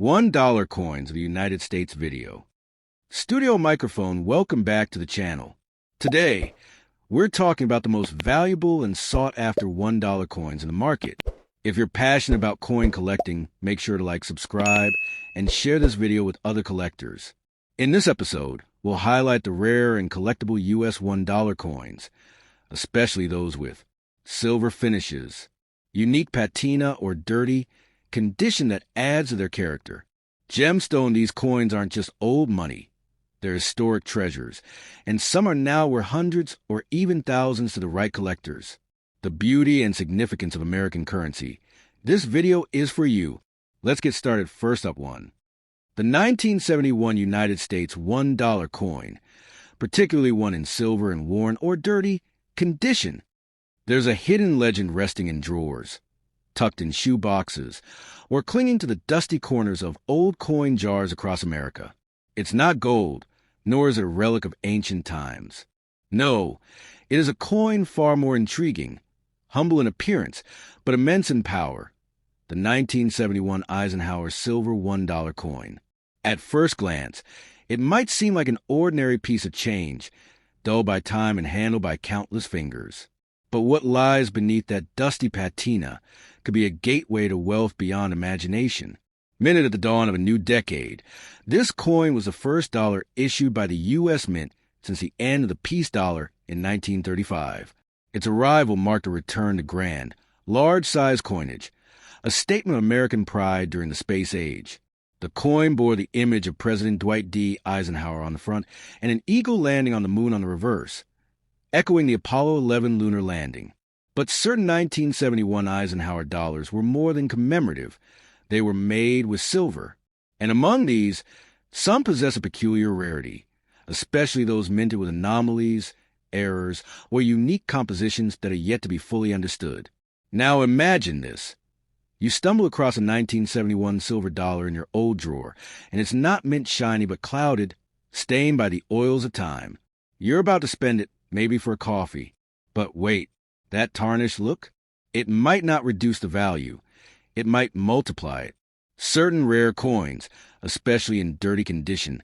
$1 coins of the United States video. Studio Microphone, welcome back to the channel. Today, we're talking about the most valuable and sought-after $1 coins in the market. If you're passionate about coin collecting, make sure to like, subscribe, and share this video with other collectors. In this episode, we'll highlight the rare and collectible US $1 coins, especially those with silver finishes, unique patina or dirty condition that adds to their character. Gemstone, these coins aren't just old money. They're historic treasures, and some are now worth hundreds or even thousands to the right collectors. The beauty and significance of American currency. This video is for you. Let's get started. First up, one. The 1971 United States $1 coin, particularly one in silver and worn or dirty condition. There's a hidden legend resting in drawers, tucked in shoe boxes, or clinging to the dusty corners of old coin jars across America. It's not gold, nor is it a relic of ancient times. No, it is a coin far more intriguing, humble in appearance, but immense in power. The 1971 Eisenhower silver $1 coin. At first glance, it might seem like an ordinary piece of change, dulled by time and handled by countless fingers. But what lies beneath that dusty patina could be a gateway to wealth beyond imagination. Minted at the dawn of a new decade, this coin was the first dollar issued by the U.S. Mint since the end of the peace dollar in 1935. Its arrival marked a return to grand, large-size coinage, a statement of American pride during the space age. The coin bore the image of President Dwight D. Eisenhower on the front and an eagle landing on the moon on the reverse, echoing the Apollo 11 lunar landing. But certain 1971 Eisenhower dollars were more than commemorative. They were made with silver. And among these, some possess a peculiar rarity, especially those minted with anomalies, errors, or unique compositions that are yet to be fully understood. Now imagine this. You stumble across a 1971 silver dollar in your old drawer, and it's not mint shiny but clouded, stained by the oils of time. You're about to spend it, maybe for a coffee. But wait, that tarnished look? It might not reduce the value. It might multiply it. Certain rare coins, especially in dirty condition,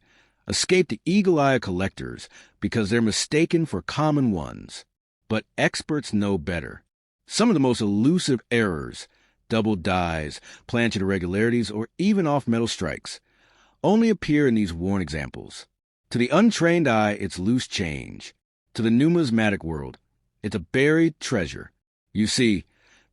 escape the eagle eye of collectors because they're mistaken for common ones. But experts know better. Some of the most elusive errors, double dies, planchet irregularities, or even off-metal strikes, only appear in these worn examples. To the untrained eye, it's loose change. To the numismatic world, it's a buried treasure. You see,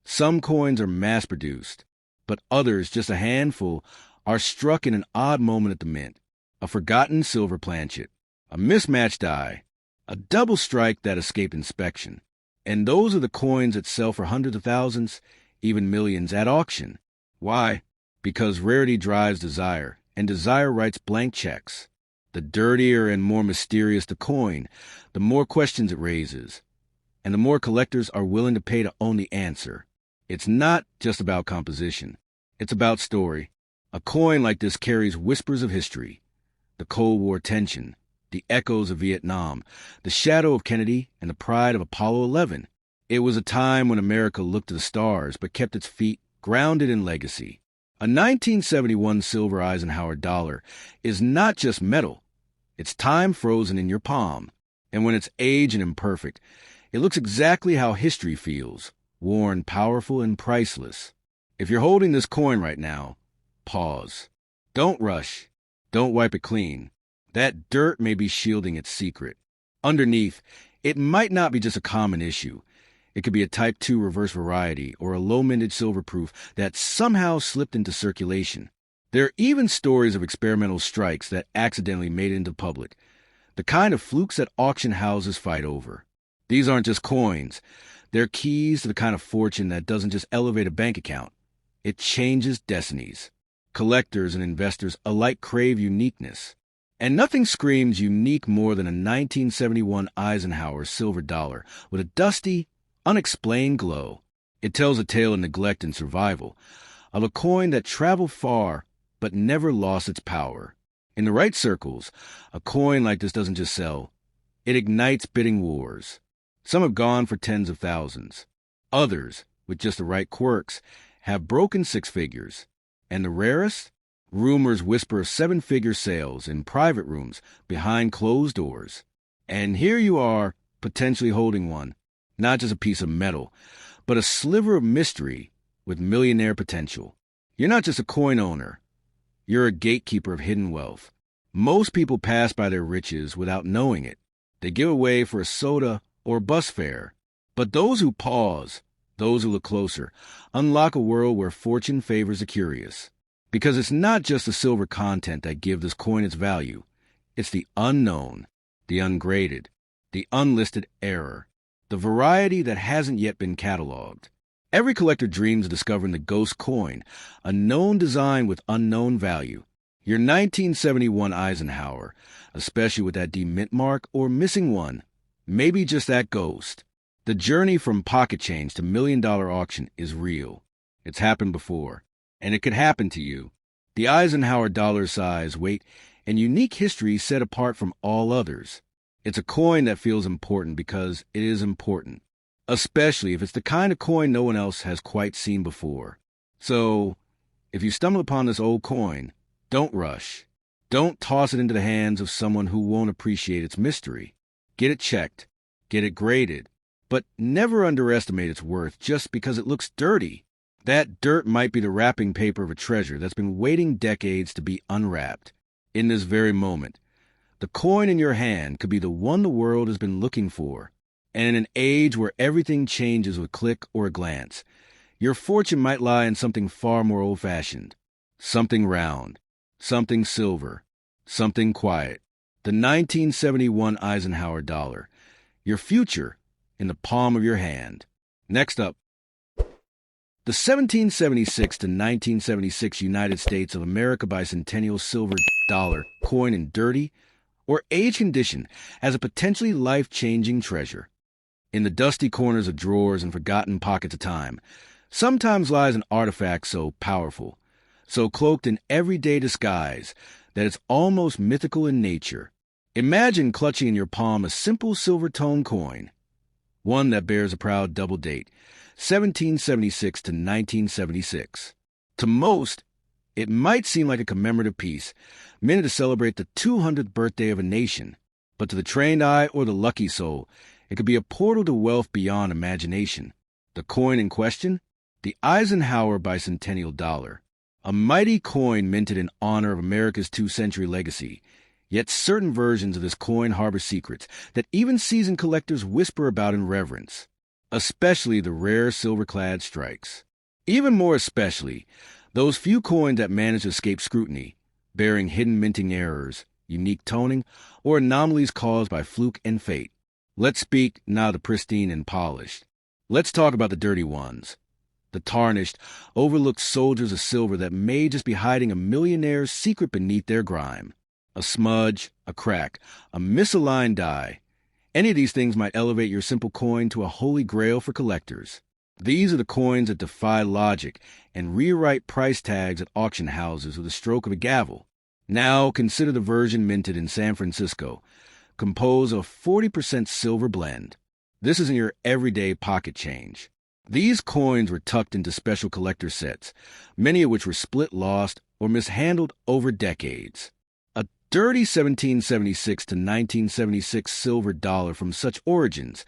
some coins are mass-produced, but others, just a handful, are struck in an odd moment at the mint. A forgotten silver planchet, a mismatched die, a double strike that escaped inspection. And those are the coins that sell for hundreds of thousands, even millions at auction. Why? Because rarity drives desire, and desire writes blank checks. The dirtier and more mysterious the coin, the more questions it raises, and the more collectors are willing to pay to own the answer. It's not just about composition. It's about story. A coin like this carries whispers of history, the Cold War tension, the echoes of Vietnam, the shadow of Kennedy, and the pride of Apollo 11. It was a time when America looked to the stars but kept its feet grounded in legacy. A 1971 silver Eisenhower dollar is not just metal. It's time frozen in your palm. And when it's aged and imperfect, it looks exactly how history feels, worn, powerful, and priceless. If you're holding this coin right now, pause. Don't rush. Don't wipe it clean. That dirt may be shielding its secret. Underneath, it might not be just a common issue. It could be a Type 2 reverse variety or a low-minted silver proof that somehow slipped into circulation. There are even stories of experimental strikes that accidentally made it into public, the kind of flukes that auction houses fight over. These aren't just coins. They're keys to the kind of fortune that doesn't just elevate a bank account. It changes destinies. Collectors and investors alike crave uniqueness. And nothing screams unique more than a 1971 Eisenhower silver dollar with a dusty, unexplained glow. It tells a tale of neglect and survival, of a coin that traveled far but never lost its power. In the right circles, a coin like this doesn't just sell. It ignites bidding wars. Some have gone for tens of thousands. Others, with just the right quirks, have broken six figures. And the rarest? Rumors whisper of seven-figure sales in private rooms behind closed doors. And here you are, potentially holding one, not just a piece of metal, but a sliver of mystery with millionaire potential. You're not just a coin owner. You're a gatekeeper of hidden wealth. Most people pass by their riches without knowing it. They give away for a soda or a bus fare. But those who pause, those who look closer, unlock a world where fortune favors the curious. Because it's not just the silver content that gives this coin its value. It's the unknown, the ungraded, the unlisted error, the variety that hasn't yet been cataloged. Every collector dreams of discovering the ghost coin, a known design with unknown value. Your 1971 Eisenhower, especially with that demint mark or missing one, maybe just that ghost. The journey from pocket change to million-dollar auction is real. It's happened before, and it could happen to you. The Eisenhower dollar size, weight, and unique history set apart from all others. It's a coin that feels important because it is important, especially if it's the kind of coin no one else has quite seen before. So, if you stumble upon this old coin, don't rush. Don't toss it into the hands of someone who won't appreciate its mystery. Get it checked, get it graded, but never underestimate its worth just because it looks dirty. That dirt might be the wrapping paper of a treasure that's been waiting decades to be unwrapped. In this very moment, the coin in your hand could be the one the world has been looking for. And in an age where everything changes with a click or a glance, your fortune might lie in something far more old-fashioned. Something round, something silver, something quiet. The 1971 Eisenhower dollar. Your future in the palm of your hand. Next up, the 1776 to 1976 United States of America Bicentennial silver dollar coin in dirty or age condition as a potentially life-changing treasure. In the dusty corners of drawers and forgotten pockets of time, sometimes lies an artifact so powerful, so cloaked in everyday disguise, that it's almost mythical in nature. Imagine clutching in your palm a simple silver-tone coin, one that bears a proud double date, 1776 to 1976. To most, it might seem like a commemorative piece, meant to celebrate the 200th birthday of a nation. But to the trained eye or the lucky soul, it could be a portal to wealth beyond imagination. The coin in question? The Eisenhower Bicentennial dollar. A mighty coin minted in honor of America's two-century legacy. Yet certain versions of this coin harbor secrets that even seasoned collectors whisper about in reverence. Especially the rare silver-clad strikes. Even more especially, those few coins that manage to escape scrutiny, bearing hidden minting errors, unique toning, or anomalies caused by fluke and fate. Let's speak now the pristine and polished. Let's talk about the dirty ones. The tarnished, overlooked soldiers of silver that may just be hiding a millionaire's secret beneath their grime. A smudge, a crack, a misaligned die. Any of these things might elevate your simple coin to a holy grail for collectors. These are the coins that defy logic and rewrite price tags at auction houses with a stroke of a gavel. Now consider the version minted in San Francisco, composed of 40% silver blend. This isn't your everyday pocket change. These coins were tucked into special collector sets, many of which were split, lost, or mishandled over decades. A dirty 1776 to 1976 silver dollar from such origins,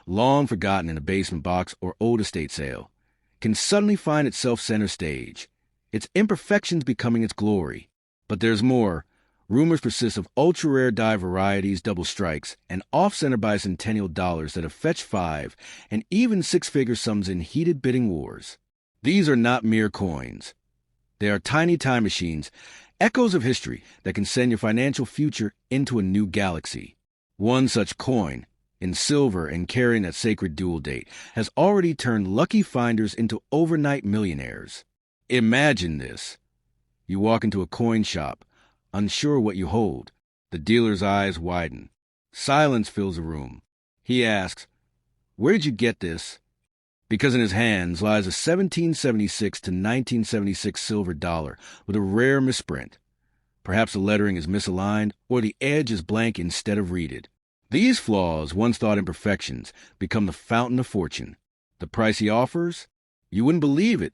long forgotten in a basement box or old estate sale, can suddenly find itself center stage, its imperfections becoming its glory. But there's more. Rumors persist of ultra-rare die varieties, double strikes, and off-center bicentennial dollars that have fetched 5 and even six-figure sums in heated bidding wars. These are not mere coins. They are tiny time machines, echoes of history that can send your financial future into a new galaxy. One such coin, in silver and carrying that sacred dual date, has already turned lucky finders into overnight millionaires. Imagine this. You walk into a coin shop, unsure what you hold. The dealer's eyes widen. Silence fills the room. He asks, "Where did you get this?" Because in his hands lies a 1776 to 1976 silver dollar with a rare misprint. Perhaps the lettering is misaligned or the edge is blank instead of reeded. These flaws, once thought imperfections, become the fountain of fortune. The price he offers? You wouldn't believe it.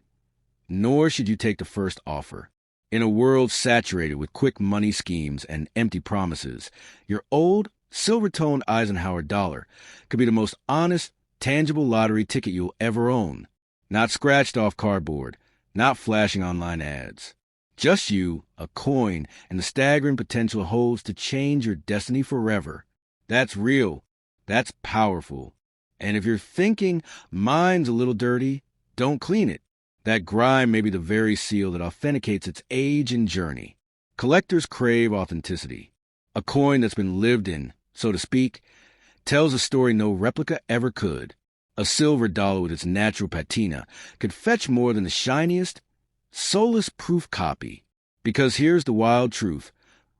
Nor should you take the first offer. In a world saturated with quick money schemes and empty promises, your old, silver-toned Eisenhower dollar could be the most honest, tangible lottery ticket you'll ever own. Not scratched off cardboard, not flashing online ads. Just you, a coin, and the staggering potential it holds to change your destiny forever. That's real. That's powerful. And if you're thinking, mine's a little dirty, don't clean it. That grime may be the very seal that authenticates its age and journey. Collectors crave authenticity. A coin that's been lived in, so to speak, tells a story no replica ever could. A silver dollar with its natural patina could fetch more than the shiniest, soulless proof copy. Because here's the wild truth.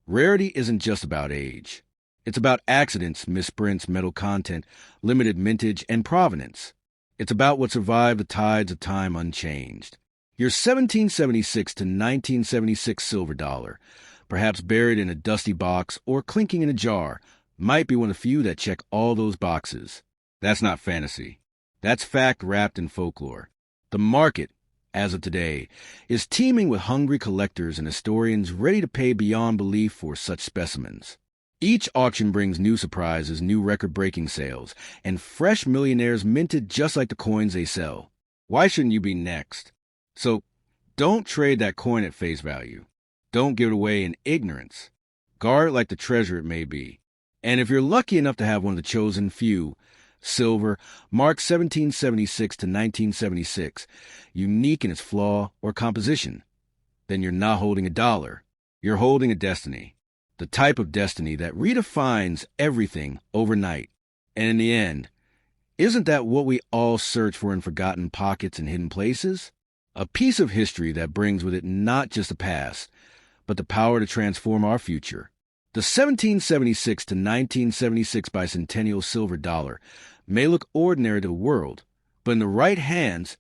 Rarity isn't just about age. It's about accidents, misprints, metal content, limited mintage, and provenance. It's about what survived the tides of time unchanged. Your 1776 to 1976 silver dollar, perhaps buried in a dusty box or clinking in a jar, might be one of the few that check all those boxes. That's not fantasy. That's fact wrapped in folklore. The market, as of today, is teeming with hungry collectors and historians ready to pay beyond belief for such specimens. Each auction brings new surprises, new record-breaking sales, and fresh millionaires minted just like the coins they sell. Why shouldn't you be next? So, don't trade that coin at face value. Don't give it away in ignorance. Guard it like the treasure it may be. And if you're lucky enough to have one of the chosen few, silver, marked 1776 to 1976, unique in its flaw or composition, then you're not holding a dollar. You're holding a destiny. The type of destiny that redefines everything overnight. And in the end, isn't that what we all search for in forgotten pockets and hidden places? A piece of history that brings with it not just the past, but the power to transform our future. The 1776 to 1976 Bicentennial silver dollar may look ordinary to the world, but in the right hands,